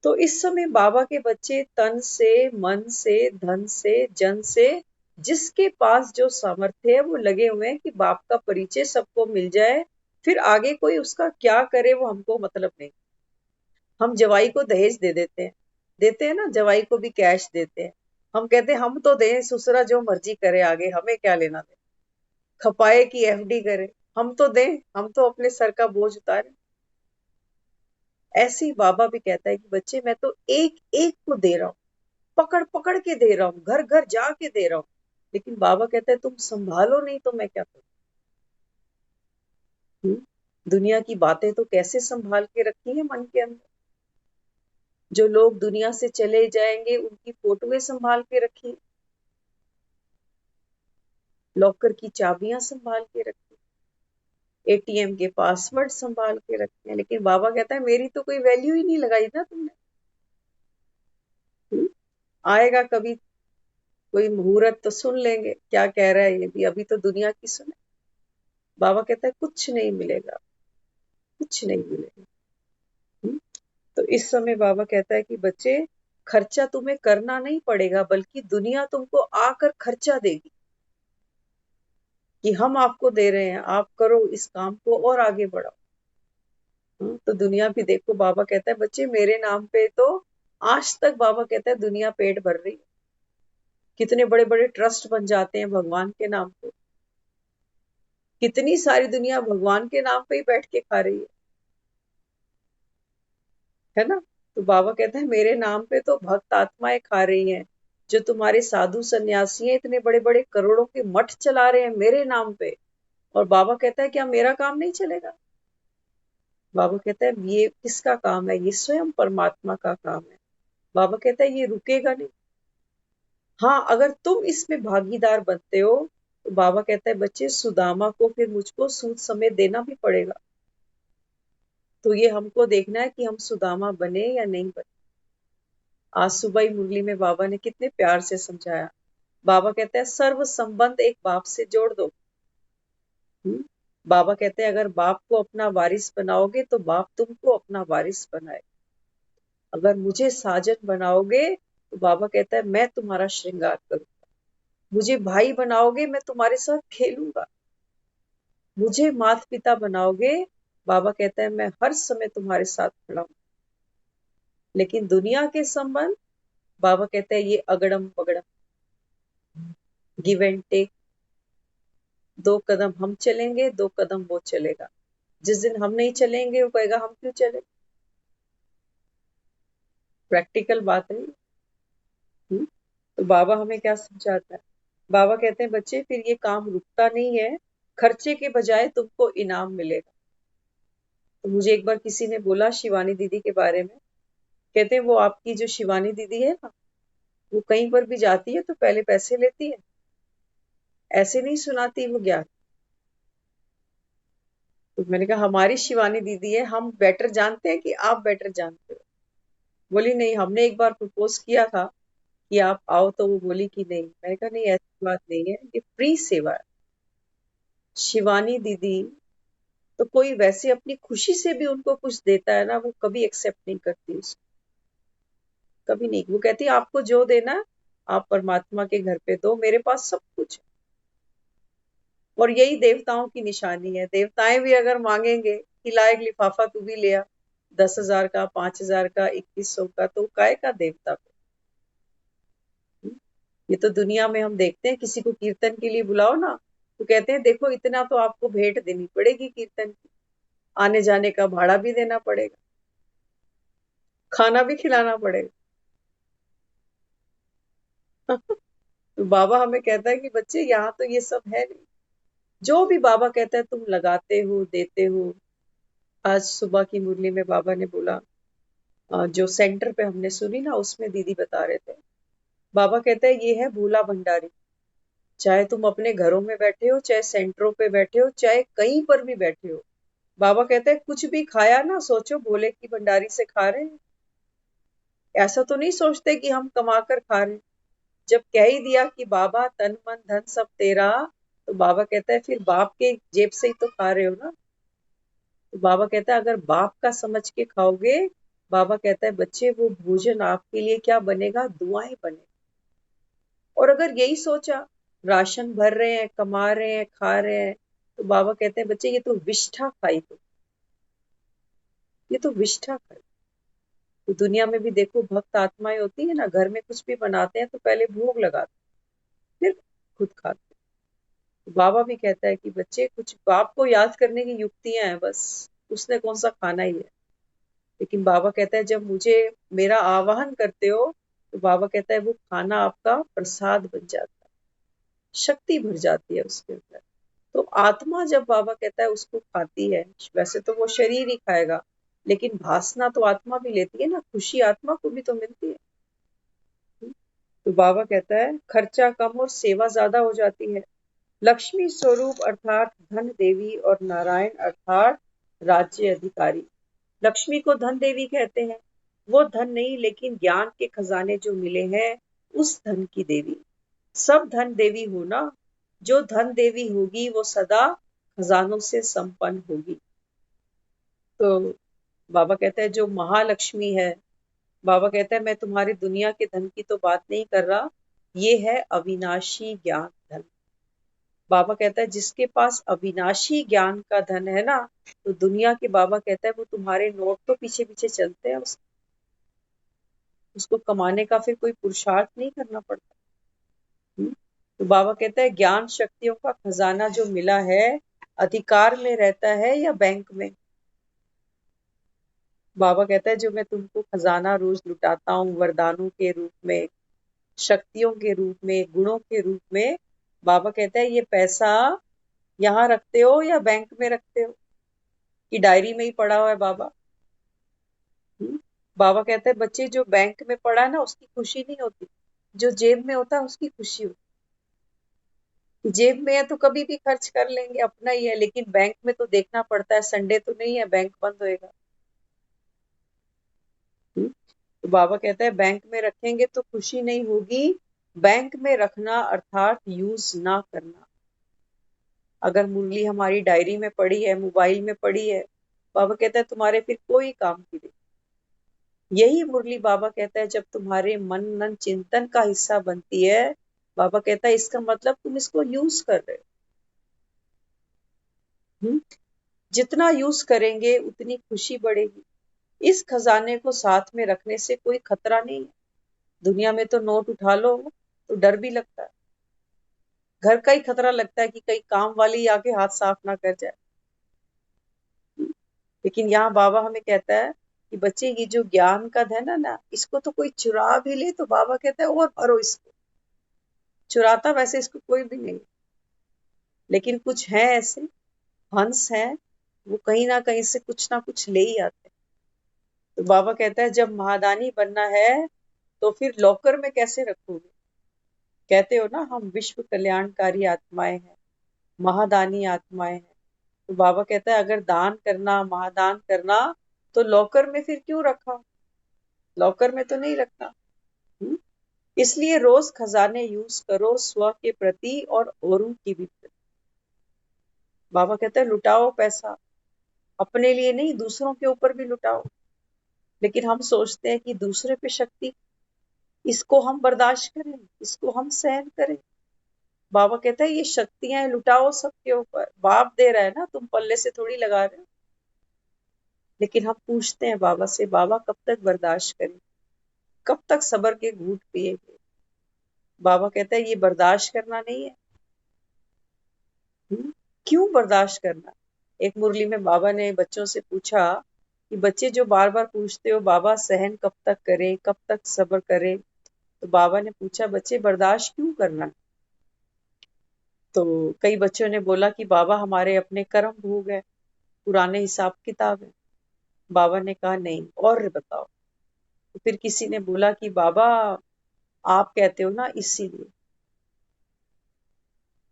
तो इस समय बाबा के बच्चे तन से, मन से, धन से, जन से, जिसके पास जो सामर्थ्य है वो लगे हुए हैं कि बाप का परिचय सबको मिल जाए। फिर आगे कोई उसका क्या करे वो हमको मतलब नहीं। हम जवाई को दहेज दे देते हैं ना, जवाई को भी कैश देते हैं। हम कहते हैं हम तो दें, ससुरा जो मर्जी करे आगे हमें क्या लेना दे, खपाए की एफडी करे, हम तो दें, हम तो अपने सर का बोझ उतारे। ऐसे ही बाबा भी कहता है कि बच्चे मैं तो एक एक को दे रहा हूँ, पकड़ पकड़ के दे रहा हूँ, घर घर जाके दे रहा हूँ। लेकिन बाबा कहता है तुम संभालो नहीं तो मैं क्या करूँ। दुनिया की बातें तो कैसे संभाल के रखी है मन के अंदर। जो लोग दुनिया से चले जाएंगे उनकी फोटोएं संभाल के रखी, लॉकर की चाबियां संभाल के रखी, एटीएम के पासवर्ड संभाल के रखे हैं। लेकिन बाबा कहता है मेरी तो कोई वैल्यू ही नहीं लगाई ना तुमने। आएगा कभी कोई मुहूर्त तो सुन लेंगे क्या कह रहा है ये भी, अभी तो दुनिया की सुने। बाबा कहता है कुछ नहीं मिलेगा, कुछ नहीं मिलेगा। तो इस समय बाबा कहता है कि बच्चे खर्चा तुम्हें करना नहीं पड़ेगा, बल्कि दुनिया तुमको आकर खर्चा देगी कि हम आपको दे रहे हैं, आप करो इस काम को और आगे बढ़ाओ। तो दुनिया भी देखो, बाबा कहता है बच्चे मेरे नाम पे तो आज तक बाबा कहता है दुनिया पेट भर रही है। कितने बड़े बड़े ट्रस्ट बन जाते हैं भगवान के नाम पे, कितनी सारी दुनिया भगवान के नाम पे ही बैठ के खा रही है ना। तो बाबा कहते हैं मेरे नाम पे तो भक्त आत्माएं खा रही हैं। जो तुम्हारे साधु सन्यासी हैं इतने बड़े बड़े करोड़ों के मठ चला रहे हैं मेरे नाम पे, और बाबा कहता है क्या मेरा काम नहीं चलेगा। बाबा कहता है ये किसका काम है, ये स्वयं परमात्मा का काम है। बाबा कहता है ये रुकेगा नहीं। हाँ अगर तुम इसमें भागीदार बनते हो तो बाबा कहता है बच्चे सुदामा को फिर मुझको सूद समेत देना भी पड़ेगा। तो ये हमको देखना है कि हम सुदामा बने या नहीं बने। आज सुबह ही मुरली में बाबा ने कितने प्यार से समझाया। बाबा कहते हैं सर्व संबंध एक बाप से जोड़ दो। बाबा कहते हैं अगर बाप को अपना वारिस बनाओगे तो बाप तुमको अपना वारिस बनाए। अगर मुझे साजन बनाओगे तो बाबा कहता है मैं तुम्हारा श्रृंगार करूंगा। मुझे भाई बनाओगे मैं तुम्हारे साथ खेलूंगा। मुझे माता पिता बनाओगे, बाबा कहता है मैं हर समय तुम्हारे साथ खड़ा हूं। लेकिन दुनिया के संबंध, बाबा कहता है ये अगड़म पगड़म, गिव एंड टेक। 2 कदम हम चलेंगे, 2 कदम वो चलेगा। जिस दिन हम नहीं चलेंगे वो कहेगा हम क्यों चले। प्रैक्टिकल बात है। तो बाबा हमें क्या समझाता है, बाबा कहते हैं बच्चे फिर ये काम रुकता नहीं है, खर्चे के बजाय तुमको इनाम मिलेगा। तो मुझे एक बार किसी ने बोला शिवानी दीदी के बारे में, कहते हैं वो आपकी जो शिवानी दीदी है ना, वो कहीं पर भी जाती है तो पहले पैसे लेती है, ऐसे नहीं सुनाती वो ज्ञान। तो मैंने कहा हमारी शिवानी दीदी है, हम बेटर जानते हैं कि आप बेटर जानते हो? बोली नहीं, हमने एक बार प्रपोज किया था कि आप आओ, तो वो बोली कि नहीं। मैंने कहा नहीं, ऐसी बात नहीं है, ये फ्री सेवा है। शिवानी दीदी तो कोई वैसे अपनी खुशी से भी उनको कुछ देता है ना, वो कभी एक्सेप्ट नहीं करती उसको, कभी नहीं। वो कहती है आपको जो देना है, आप परमात्मा के घर पे दो, मेरे पास सब कुछ है। और यही देवताओं की निशानी है, देवताएं भी अगर मांगेंगे कि ला एक लिफाफा तू भी ले आ, 10,000 का, 5,000 का, 2100 का, तो काय का देवता पे। ये तो दुनिया में हम देखते हैं, किसी को कीर्तन के लिए बुलाओ ना, तो कहते हैं देखो इतना तो आपको भेंट देनी पड़ेगी कीर्तन की, आने जाने का भाड़ा भी देना पड़ेगा, खाना भी खिलाना पड़ेगा। तो बाबा हमें कहता है कि बच्चे यहाँ तो ये सब है नहीं, जो भी बाबा कहता है तुम लगाते हो, देते हो। आज सुबह की मुरली में बाबा ने बोला, जो सेंटर पे हमने सुनी ना, उसमें दीदी बता रहे थे, बाबा कहता है ये है भोला भंडारी। चाहे तुम अपने घरों में बैठे हो, चाहे सेंटरों पे बैठे हो, चाहे कहीं पर भी बैठे हो, बाबा कहते हैं कुछ भी खाया ना, सोचो भोले की भंडारी से खा रहे हैं। ऐसा तो नहीं सोचते कि हम कमा कर खा रहे हैं। जब कह ही दिया कि बाबा तन मन धन सब तेरा, तो बाबा कहता है फिर बाप के जेब से ही तो खा रहे हो ना। तो बाबा कहता है अगर बाप का समझ के खाओगे, बाबा कहता है बच्चे वो भोजन आपके लिए क्या बनेगा, दुआएं बने। और अगर यही सोचा, राशन भर रहे हैं, कमा रहे हैं, खा रहे हैं, तो बाबा कहते हैं बच्चे ये तो विष्ठा खाई, तो ये तो विष्ठा खाई। तो दुनिया में भी देखो भक्त आत्माएं होती है ना, घर में कुछ भी बनाते हैं तो पहले भोग लगाते हैं, फिर खुद खाते हैं। तो बाबा भी कहता है कि बच्चे कुछ बाप को याद करने की युक्तियां हैं बस, उसने कौन सा खाना ही है। लेकिन बाबा कहता है जब मुझे मेरा आवाहन करते हो, तो बाबा कहता है वो खाना आपका प्रसाद बन जाता है, शक्ति भर जाती है उसके अंदर। तो आत्मा जब बाबा कहता है उसको खाती है, वैसे तो वो शरीर ही खाएगा, लेकिन भासना तो आत्मा भी लेती है ना, खुशी आत्मा को भी तो मिलती है। तो बाबा कहता है खर्चा कम और सेवा ज्यादा हो जाती है। लक्ष्मी स्वरूप अर्थात धन देवी और नारायण अर्थात राज्य अधिकारी। लक्ष्मी को धन देवी कहते हैं, वो धन नहीं लेकिन ज्ञान के खजाने जो मिले हैं, उस धन की देवी। सब धन देवी हो ना, जो धन देवी होगी वो सदा खजानों से संपन्न होगी। तो बाबा कहता है जो महालक्ष्मी है, बाबा कहता है मैं तुम्हारी दुनिया के धन की तो बात नहीं कर रहा, ये है अविनाशी ज्ञान धन। बाबा कहता है जिसके पास अविनाशी ज्ञान का धन है ना, तो दुनिया के, बाबा कहता है वो तुम्हारे नोट तो पीछे पीछे चलते हैं, उसको कमाने का फिर कोई पुरुषार्थ नहीं करना पड़ता। तो बाबा कहता है ज्ञान शक्तियों का खजाना जो मिला है, अधिकार में रहता है या बैंक में। बाबा कहता है जो मैं तुमको खजाना रोज लुटाता हूँ वरदानों के रूप में, शक्तियों के रूप में, गुणों के रूप में, बाबा कहता है ये पैसा यहाँ रखते हो या बैंक में रखते हो, कि डायरी में ही पड़ा हुआ है बाबा। बाबा कहता है बच्चे जो बैंक में पड़ा है ना, उसकी खुशी नहीं होती, जो जेब में होता है उसकी खुशी होती है। जेब में है तो कभी भी खर्च कर लेंगे, अपना ही है, लेकिन बैंक में तो देखना पड़ता है, संडे तो नहीं है बैंक बंद होएगा। तो बाबा कहता है बैंक में रखेंगे तो खुशी नहीं होगी, बैंक में रखना अर्थात यूज ना करना। अगर मुरली हमारी डायरी में पड़ी है, मोबाइल में पड़ी है, बाबा कहता है तुम्हारे फिर कोई काम की नहीं। यही मुरली बाबा कहता है जब तुम्हारे मन मन चिंतन का हिस्सा बनती है, बाबा कहता है इसका मतलब तुम इसको यूज कर रहे हो। जितना यूज करेंगे उतनी खुशी बढ़ेगी। इस खजाने को साथ में रखने से कोई खतरा नहीं है। दुनिया में तो नोट उठा लो तो डर भी लगता है, घर का ही खतरा लगता है कि कहीं काम वाली आके हाथ साफ ना कर जाए। लेकिन यहाँ बाबा हमें कहता है कि बच्चे ये जो ज्ञान का धन है ना, इसको तो कोई चुरा भी ले तो बाबा कहता है और भरो इसको। चुराता वैसे इसको कोई भी नहीं, लेकिन कुछ है ऐसे हंस हैं, वो कहीं ना कहीं से कुछ ना कुछ ले ही आते हैं। तो बाबा कहता है जब महादानी बनना है तो फिर लॉकर में कैसे रखोगे? कहते हो ना हम विश्व कल्याणकारी आत्माएं हैं, महादानी आत्माएं हैं। तो बाबा कहता है अगर दान करना, महादान करना, तो लॉकर में फिर क्यों रखा? लॉकर में तो नहीं रखना। हम्म? इसलिए रोज खजाने यूज करो स्व के प्रति और औरों की भी प्रति। बाबा कहता है लुटाओ पैसा, अपने लिए नहीं दूसरों के ऊपर भी लुटाओ। लेकिन हम सोचते हैं कि दूसरे पे शक्ति, इसको हम बर्दाश्त करें, इसको हम सहन करें। बाबा कहता है ये शक्तियां लुटाओ सबके ऊपर, बाप दे रहा है ना, तुम पल्ले से थोड़ी लगा रहे हो। लेकिन हम पूछते हैं बाबा से, बाबा कब तक बर्दाश्त करें, कब तक सब्र के घूंट पिएंगे? बाबा कहता है ये बर्दाश्त करना नहीं है। क्यों बर्दाश्त करना? एक मुरली में बाबा ने बच्चों से पूछा कि बच्चे जो बार बार पूछते हो बाबा सहन कब तक करें, कब तक सब्र करें, तो बाबा ने पूछा बच्चे बर्दाश्त क्यों करना? तो कई बच्चों ने बोला कि बाबा हमारे अपने कर्म भोग है, पुराने हिसाब किताब है। बाबा ने कहा नहीं, और बताओ। तो फिर किसी ने बोला कि बाबा आप कहते हो ना इसीलिए।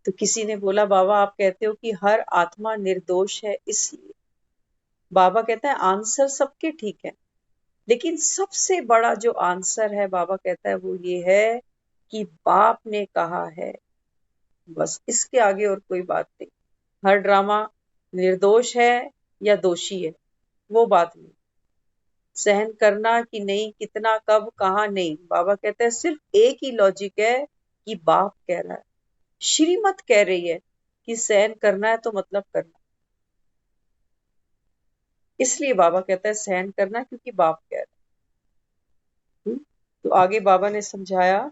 तो किसी ने बोला बाबा आप कहते हो कि हर आत्मा निर्दोष है इसलिए। बाबा कहता है आंसर सबके ठीक है, लेकिन सबसे बड़ा जो आंसर है बाबा कहता है वो ये है कि बाप ने कहा है, बस इसके आगे और कोई बात नहीं। हर ड्रामा निर्दोष है या दोषी है वो बात नहीं, सहन करना कि नहीं, कितना, कब, कहाँ, नहीं। बाबा कहते हैं सिर्फ एक ही लॉजिक है कि बाप कह रहा है, श्रीमत कह रही है कि सहन करना है तो मतलब करना। इसलिए बाबा कहता है सहन करना क्योंकि बाप कह रहा है। तो आगे बाबा ने समझाया,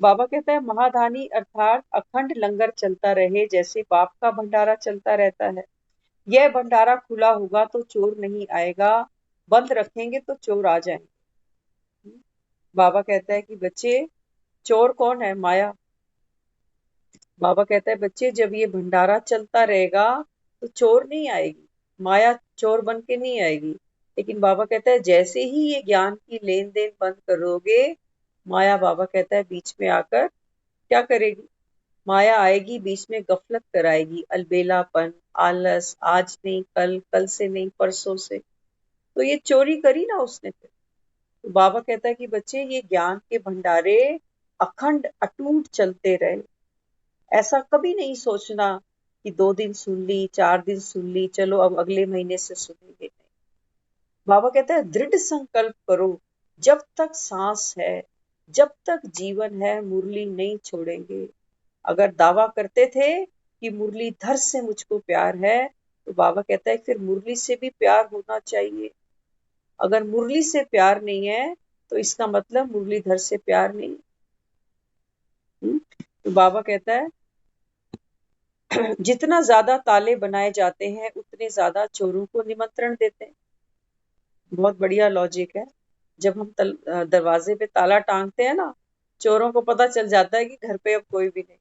बाबा कहता है महादानी अर्थात अखंड लंगर चलता रहे जैसे बाप का भंडारा चलता रहता है। यह भंडारा खुला होगा तो चोर नहीं आएगा, बंद रखेंगे तो चोर आ जाएंगे। बाबा कहता है कि बच्चे चोर कौन है? माया। बाबा कहता है बच्चे जब ये भंडारा चलता रहेगा तो चोर नहीं आएगी, माया चोर बन के नहीं आएगी। लेकिन बाबा कहता है जैसे ही ये ज्ञान की लेन देन बंद करोगे, माया बाबा कहता है बीच में आकर क्या करेगी? माया आएगी बीच में, गफलत कराएगी, अलबेलापन, आलस, आज नहीं कल, कल से नहीं परसों से। तो ये चोरी करी ना उसने फिर। तो बाबा कहता है कि बच्चे ये ज्ञान के भंडारे अखंड अटूट चलते रहे। ऐसा कभी नहीं सोचना कि 2 दिन सुन ली, 4 दिन सुन ली, चलो अब अगले महीने से सुनेंगे। नहीं, बाबा कहता है दृढ़ संकल्प करो, जब तक सांस है, जब तक जीवन है, मुरली नहीं छोड़ेंगे। अगर दावा करते थे कि मुरलीधर से मुझको प्यार है, तो बाबा कहता है फिर मुरली से भी प्यार होना चाहिए। अगर मुरली से प्यार नहीं है तो इसका मतलब मुरलीधर से प्यार नहीं। तो बाबा कहता है जितना ज्यादा ताले बनाए जाते हैं उतने ज्यादा चोरों को निमंत्रण देते हैं। बहुत बढ़िया लॉजिक है। जब हम दरवाजे पे ताला टांगते हैं ना, चोरों को पता चल जाता है कि घर पे अब कोई भी नहीं।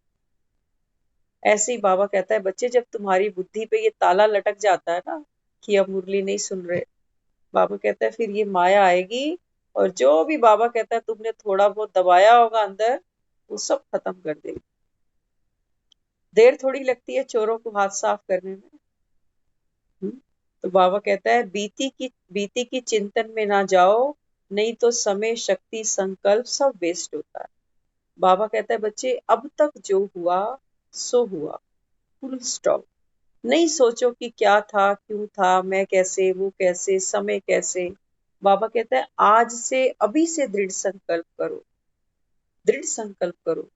ऐसे ही बाबा कहता है बच्चे जब तुम्हारी बुद्धि पे ये ताला लटक जाता है ना कि अब मुरली नहीं सुन रहे, बाबा कहता है फिर ये माया आएगी और जो भी बाबा कहता है तुमने थोड़ा बहुत दबाया होगा अंदर, वो सब खत्म कर देगी। देर थोड़ी लगती है चोरों को हाथ साफ करने में। तो बाबा कहता है बीती की चिंतन में ना जाओ, नहीं तो समय, शक्ति, संकल्प सब वेस्ट होता है। बाबा कहता है बच्चे अब तक जो हुआ सो हुआ, फुल स्टॉप। नहीं सोचो कि क्या था, क्यों था, मैं कैसे, वो कैसे, समय कैसे। बाबा कहता है आज से, अभी से दृढ़ संकल्प करो, दृढ़ संकल्प करो।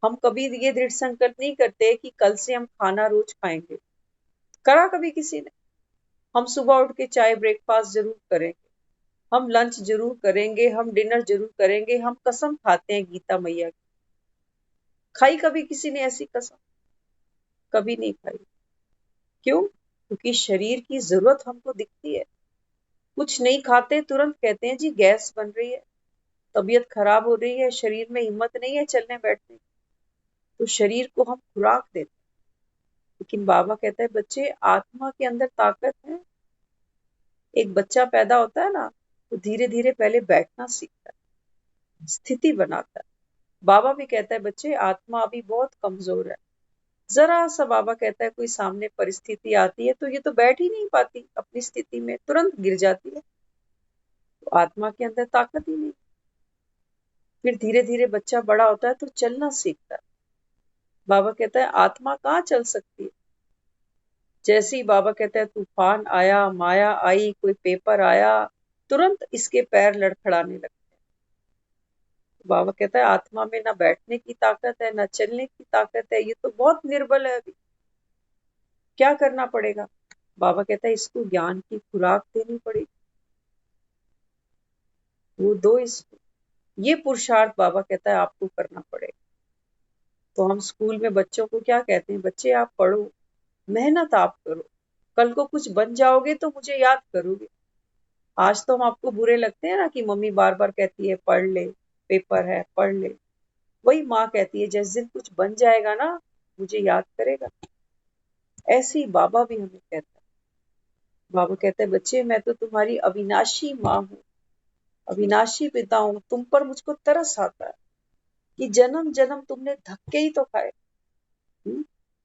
हम कभी ये दृढ़ संकल्प नहीं करते कि कल से हम खाना रोज खाएंगे। करा कभी किसी ने? हम सुबह उठ के चाय ब्रेकफास्ट जरूर करेंगे, हम लंच जरूर करेंगे, हम डिनर जरूर करेंगे, हम कसम खाते हैं गीता मैया की। खाई कभी किसी ने ऐसी कसम? कभी नहीं खाई। क्यों? क्योंकि शरीर की जरूरत हमको दिखती है। कुछ नहीं खाते तुरंत कहते हैं जी गैस बन रही है, तबीयत खराब हो रही है, शरीर में हिम्मत नहीं है चलने बैठने की। तो शरीर को हम खुराक देते हैं। लेकिन बाबा कहता है बच्चे आत्मा के अंदर ताकत है। एक बच्चा पैदा होता है ना, तो धीरे धीरे पहले बैठना सीखता है, स्थिति बनाता है। बाबा भी कहता है बच्चे आत्मा अभी बहुत कमजोर है। जरा सा बाबा कहता है कोई सामने परिस्थिति आती है तो ये तो बैठ ही नहीं पाती अपनी स्थिति में, तुरंत गिर जाती है। तो आत्मा के अंदर ताकत ही नहीं। फिर धीरे धीरे बच्चा बड़ा होता है तो चलना सीखता है। बाबा कहता है आत्मा कहाँ चल सकती है। जैसे ही बाबा कहता है तूफान आया, माया आई, कोई पेपर आया, तुरंत इसके पैर लड़खड़ाने लगते हैं। बाबा कहता है आत्मा में ना बैठने की ताकत है, ना चलने की ताकत है, ये तो बहुत निर्बल है अभी। क्या करना पड़ेगा? बाबा कहता है इसको ज्ञान की खुराक देनी पड़ेगी, वो दो इसको। ये पुरुषार्थ बाबा कहता है आपको करना पड़ेगा। तो हम स्कूल में बच्चों को क्या कहते हैं, बच्चे आप पढ़ो, मेहनत आप करो, कल को कुछ बन जाओगे तो मुझे याद करोगे। आज तो हम आपको बुरे लगते हैं ना कि मम्मी बार बार कहती है पढ़ ले, पेपर है पढ़ ले। वही माँ कहती है जिस दिन कुछ बन जाएगा ना मुझे याद करेगा। ऐसे ही बाबा भी हमें कहता है। बाबा कहते हैं बच्चे मैं तो तुम्हारी अविनाशी माँ हूँ, अविनाशी पिता हूँ, तुम पर मुझको तरस आता है कि जन्म जन्म तुमने धक्के ही तो खाए।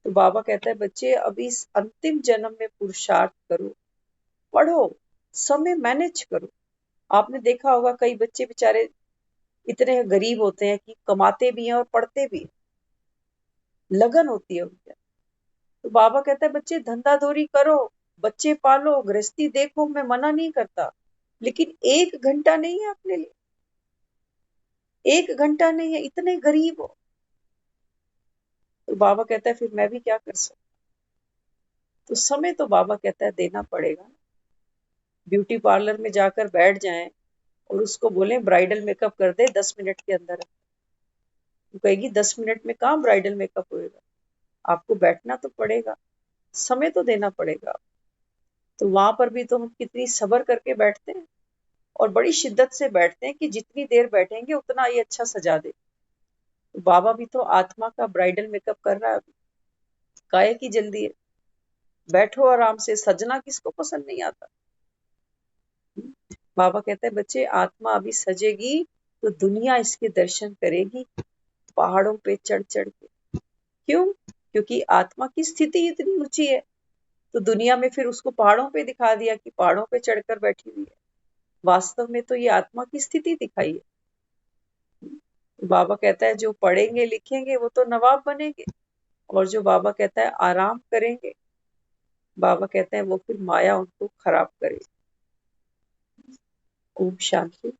तो बाबा कहता है बच्चे अभी इस अंतिम जन्म में पुरुषार्थ करो, पढ़ो, समय मैनेज करो। आपने देखा होगा कई बच्चे बेचारे इतने गरीब होते हैं कि कमाते भी हैं और पढ़ते भी हैं, लगन होती है उनके। तो बाबा कहता है बच्चे धंधा धोरी करो, बच्चे पालो, गृहस्थी देखो, मैं मना नहीं करता, लेकिन 1 घंटा नहीं है अपने लिए, 1 घंटा नहीं है, इतने गरीब हो। तो बाबा कहता है फिर मैं भी क्या कर सकता। तो समय तो बाबा कहता है देना पड़ेगा। ब्यूटी पार्लर में जाकर बैठ जाएं और उसको बोले ब्राइडल मेकअप कर दे 10 मिनट के अंदर, तो कहेगी 10 मिनट में कहाँ ब्राइडल मेकअप होएगा। आपको बैठना तो पड़ेगा, समय तो देना पड़ेगा। तो वहां पर भी तो हम कितनी सब्र करके बैठते हैं और बड़ी शिद्दत से बैठते हैं कि जितनी देर बैठेंगे उतना ये अच्छा सजा दे। तो बाबा भी तो आत्मा का ब्राइडल मेकअप कर रहा है अभी। काहे की जल्दी है, बैठो आराम से, सजना किसको पसंद नहीं आता। बाबा कहते हैं बच्चे आत्मा अभी सजेगी तो दुनिया इसके दर्शन करेगी, पहाड़ों पे चढ़ चढ़ के। क्यों? क्योंकि आत्मा की स्थिति इतनी ऊंची है, तो दुनिया में फिर उसको पहाड़ों पे दिखा दिया कि पहाड़ों पे चढ़कर बैठी हुई है। वास्तव में तो ये आत्मा की स्थिति दिखाई है। बाबा कहता है जो पढ़ेंगे लिखेंगे वो तो नवाब बनेंगे, और जो बाबा कहता है आराम करेंगे, बाबा कहते हैं वो फिर माया उनको खराब करेगी। ओम शांति।